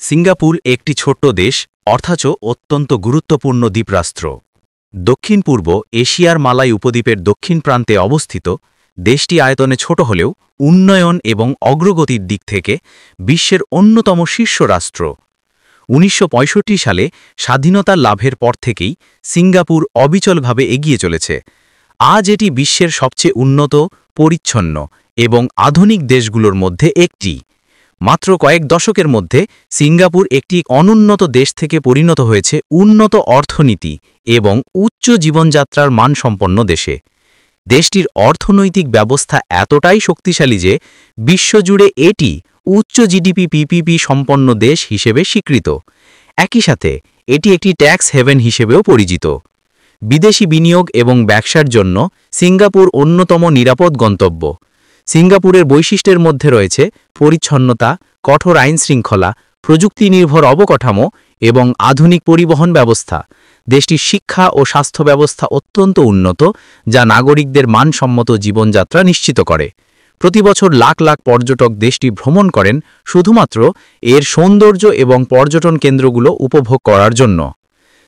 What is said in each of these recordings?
Singapore একটি ছোট্ট দেশ অথচ অত্যন্ত গুরুত্বপূর্ণ দ্বীপরাষ্ট্র। দক্ষিণ পূর্ব এশিয়ার মালাই উপদ্বীপের দক্ষিণ প্রান্তে অবস্থিত, দেশটি আয়তনে ছোট হলেও উন্নয়ন এবং অগ্রগতির দিক থেকে বিশ্বের অন্যতম শীর্ষ রাষ্ট্র। ১৯৬৫ সালে স্বাধীনতা লাভের পর থেকেই সিঙ্গাপুর অবিচলভাবে এগিয়ে চলেছে। আজ এটি বিশ্বের সবচেয়ে উন্নত, পরিচ্ছন্ন এবং আধুনিক দেশগুলোর মধ্যে একটি। মাত্র কয়েক দশকের মধ্যে সিঙ্গাপুর একটি অনুন্নত দেশ থেকে পরিণত হয়েছে উন্নত অর্থনীতি এবং উচ্চ জীবনযাত্রার মানসম্পন্ন দেশে। দেশটির অর্থনৈতিক ব্যবস্থা এতটাই শক্তিশালী যে বিশ্বজুড়ে এটি উচ্চ জিডিপি পিপিপি সম্পন্ন দেশ হিসেবে স্বীকৃত। একই সাথে এটি একটি ট্যাক্স হেভেন হিসেবেও পরিচিত। বিদেশি বিনিয়োগ এবং ব্যবসার জন্য সিঙ্গাপুর অন্যতম নিরাপদ গন্তব্য। সিঙ্গাপুরের বৈশিষ্ট্যের মধ্যে রয়েছে পরিচ্ছন্নতা, কঠোর আইনশৃঙ্খলা, প্রযুক্তি নির্ভর অবকাঠামো এবং আধুনিক পরিবহন ব্যবস্থা। দেশটির শিক্ষা ও স্বাস্থ্য ব্যবস্থা অত্যন্ত উন্নত, যা নাগরিকদের মানসম্মত জীবনযাত্রা নিশ্চিত করে। প্রতিবছর লাখ লাখ পর্যটক দেশটি ভ্রমণ করেন শুধুমাত্র এর সৌন্দর্য এবং পর্যটন কেন্দ্রগুলো উপভোগ করার জন্য।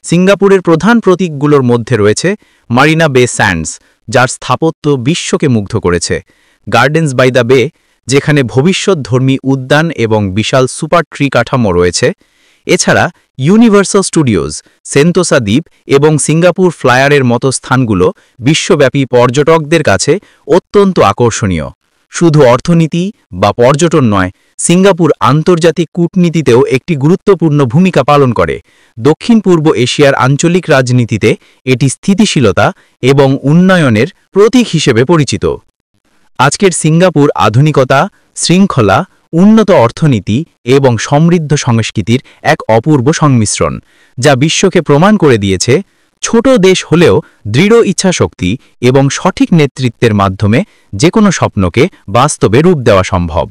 সিঙ্গাপুরের প্রধান প্রতীকগুলোর মধ্যে রয়েছে মারিনা বে স্যান্ডস, যার স্থাপত্য বিশ্বকে মুগ্ধ করেছে; গার্ডেন্স বাই দ্য বে, যেখানে ভবিষ্যৎধর্মী উদ্যান এবং বিশাল সুপার ট্রি কাঠামো রয়েছে। এছাড়া ইউনিভার্সাল স্টুডিওজ, সেন্তোসা দ্বীপ এবং সিঙ্গাপুর ফ্লায়ারের মতো স্থানগুলো বিশ্বব্যাপী পর্যটকদের কাছে অত্যন্ত আকর্ষণীয়। শুধু অর্থনীতি বা পর্যটন নয়, সিঙ্গাপুর আন্তর্জাতিক কূটনীতিতেও একটি গুরুত্বপূর্ণ ভূমিকা পালন করে। দক্ষিণ পূর্ব এশিয়ার আঞ্চলিক রাজনীতিতে এটি স্থিতিশীলতা এবং উন্নয়নের প্রতীক হিসেবে পরিচিত। আজকের সিঙ্গাপুর আধুনিকতা, শৃঙ্খলা, উন্নত অর্থনীতি এবং সমৃদ্ধ সংস্কৃতির এক অপূর্ব সংমিশ্রণ, যা বিশ্বকে প্রমাণ করে দিয়েছে ছোট দেশ হলেও দৃঢ় ইচ্ছাশক্তি এবং সঠিক নেতৃত্বের মাধ্যমে যেকোনো স্বপ্নকে বাস্তবে রূপ দেওয়া সম্ভব।